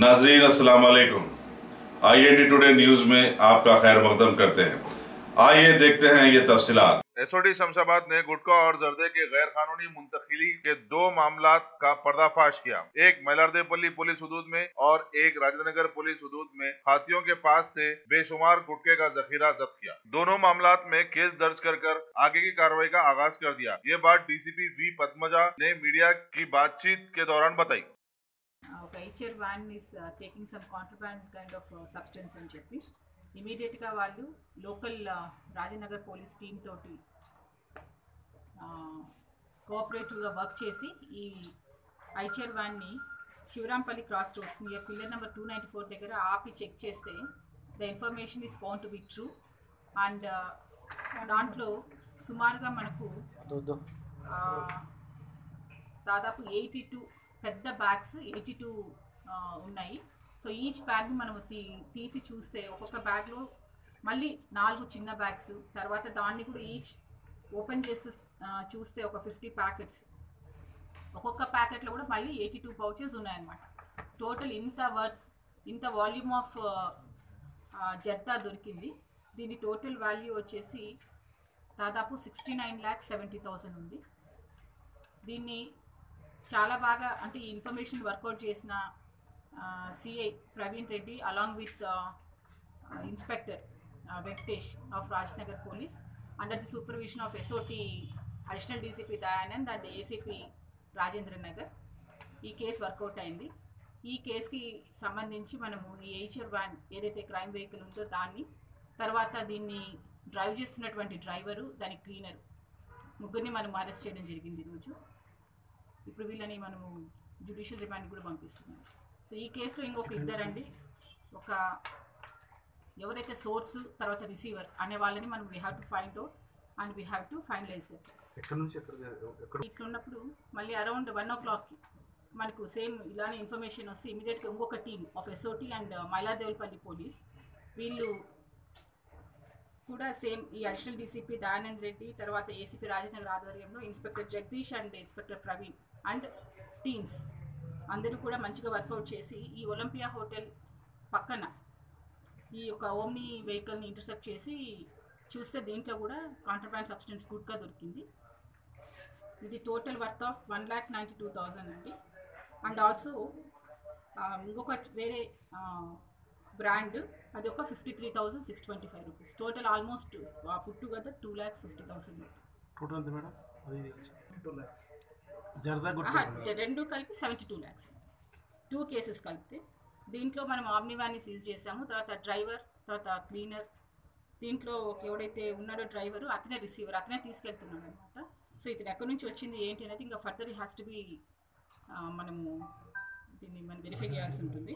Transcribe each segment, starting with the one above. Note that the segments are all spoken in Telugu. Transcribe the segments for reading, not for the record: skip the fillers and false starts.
नाजरीन अस्सलाम वालेकुम। IND टुडे न्यूज में आपका खैर मकदम करते हैं। आइए देखते हैं ये तफसीलात। एसओडी शमशाबाद ने गुटखा और जर्दे के गैर कानूनी मुंतकिली के 2 मामलात का पर्दाफाश किया। एक मैलारदेवपल्ली पुलिस हदूद में और एक राजेंद्रनगर पुलिस हदूद में हाथियों के पास से बेशुमार गुटखे का जखीरा जब्त किया। दोनों मामलात में केस दर्ज कर आगे की कार्रवाई का आगाज कर दिया। ये बात डीसीपी वी पद्मजा ने मीडिया की बातचीत के दौरान बताई। HR van is taking some contraband kind of substance అని చెప్పి ఇమీడియట్గా వాళ్ళు లోకల్ రాజనగర్ పోలీస్ టీమ్ తోటి కోఆపరేటివ్గా వర్క్ చేసి ఈ HR వ్యాన్ని Shivarampally cross roads near pillar number 294 దగ్గర ఆపి చెక్ చేస్తే the information is found to be true and దాంట్లో సుమారుగా మనకు దాదాపు 82 పెద్ద బ్యాగ్స్ 82 ఉన్నాయి. సో ఈచ్ బ్యాగ్ మనం తీసి చూస్తే ఒక్కొక్క బ్యాగ్లో మళ్ళీ 4 చిన్న బ్యాగ్స్, తర్వాత దాన్ని కూడా ఈచ్ ఓపెన్ చేస్తూ చూస్తే ఒక 50 ప్యాకెట్స్, ఒక్కొక్క ప్యాకెట్లో కూడా మళ్ళీ 82 పౌచెస్ ఉన్నాయన్నమాట. టోటల్ ఇంత వాల్యూమ్ ఆఫ్ జర్దా దొరికింది. దీని టోటల్ వాల్యూ వచ్చేసి దాదాపు 69,70,000 ఉంది. దీన్ని చాలా బాగా అంటే ఈ ఇన్ఫర్మేషన్ వర్కౌట్ చేసిన CI Praveen Reddy along with inspector Venkatesh of Rajnagar police under the supervision of SOT additional DCP Dayanand and ACP Rajendra Nagar ఈ కేసు వర్కౌట్ అయింది. ఈ కేసుకి సంబంధించి మనము ఈ HR వ్యాన్ ఏదైతే క్రైమ్ వెహికల్ ఉందో దాన్ని, తర్వాత దీన్ని డ్రైవ్ చేస్తున్నటువంటి డ్రైవరు, దాని క్లీనర్, ముగ్గురిని మనం అరెస్ట్ చేయడం జరిగింది ఈరోజు. ఇప్పుడు వీళ్ళని మనము జ్యుడిషియల్ రిమాండ్ కూడా పంపిస్తున్నాం. సో ఈ కేసులో ఇంకొక ఇద్దరండి, ఒక ఎవరైతే సోర్స్ తర్వాత రిసీవర్ అనే వాళ్ళని మనం we have to find out and we have to finalize the case. ఇట్లా ఉన్నప్పుడు మళ్ళీ అరౌండ్ 1 o'clock మనకు సేమ్ ఇలానే ఇన్ఫర్మేషన్ వస్తే ఇమీడియట్గా ఇంకొక team of SOT and Mailardevpally police వీళ్ళు కూడా సేమ్ ఈ అడిషనల్ డీసీపీ దయానంద్ రెడ్డి తర్వాత ఏసీపీ రాజేంద్ర ఆధ్వర్యంలో inspector Jagadish and inspector Praveen and teams అందరూ కూడా మంచిగా వర్కౌట్ చేసి ఈ ఒలింపియా హోటల్ పక్కన ఈ యొక్క ఓమ్ని వెహికల్ని ఇంటర్సెప్ట్ చేసి చూస్తే దీంట్లో కూడా కాంట్రాబ్యాండ్ సబ్స్టెన్స్ గుట్కా దొరికింది. ఇది టోటల్ వర్త్ ఆఫ్ 1,92,000 అండి. అండ్ ఆల్సో ఇంకొక వేరే బ్రాండ్ అది ఒక 53,625 rupees. Total almost put together 2,50,000. Total madam రెండు కలిపి 72 lakhs. 2 కేసెస్ కలిపితే దీంట్లో మనం ఆమ్ని వ్యాన్ని సీజ్ చేసాము. తర్వాత డ్రైవర్, తర్వాత క్లీనర్, దీంట్లో ఎవడైతే ఉన్నాడో డ్రైవరు అతనే రిసీవర్, అతనే తీసుకెళ్తున్నాడు అనమాట. సో ఇతను ఎక్కడి నుంచి వచ్చింది ఏంటి అనేది ఇంకా ఫర్దర్ హ్యాస్ టు బి మనము దీన్ని మనం వెరిఫై చేయాల్సి ఉంటుంది.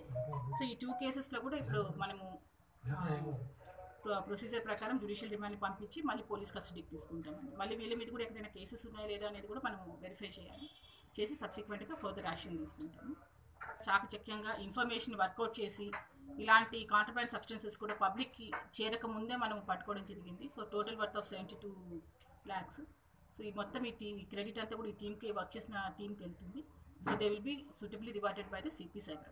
సో ఈ 2 కేసెస్లో కూడా ఇప్పుడు మనము ప్రొసీజర్ ప్రకారం జ్యుడిషియల్ రిమాండ్ని పంపించి మళ్ళీ పోలీస్ కస్టడీకి తీసుకుంటామండి. మళ్ళీ వీళ్ళ మీద కూడా ఎక్కడైనా కేసెస్ ఉన్నాయా లేదా అనేది కూడా మనము వెరిఫై చేసి సబ్సిక్వెంట్గా ఫర్దర్ యాక్షన్ తీసుకుంటాము. చాకచక్యంగా ఇన్ఫర్మేషన్ వర్కౌట్ చేసి ఇలాంటి కాంట్రాబ్యాండ్ సబ్స్టెన్సెస్ కూడా పబ్లిక్కి చేరక ముందే మనం పట్టుకోవడం జరిగింది. So total worth of 72 lakhs. So ఈ మొత్తం ఈ క్రెడిట్ అంతా కూడా ఈ టీమ్కి వర్క్ చేసిన టీమ్కి వెళ్తుంది. So they will be suitably rewarded by the CP Cyber.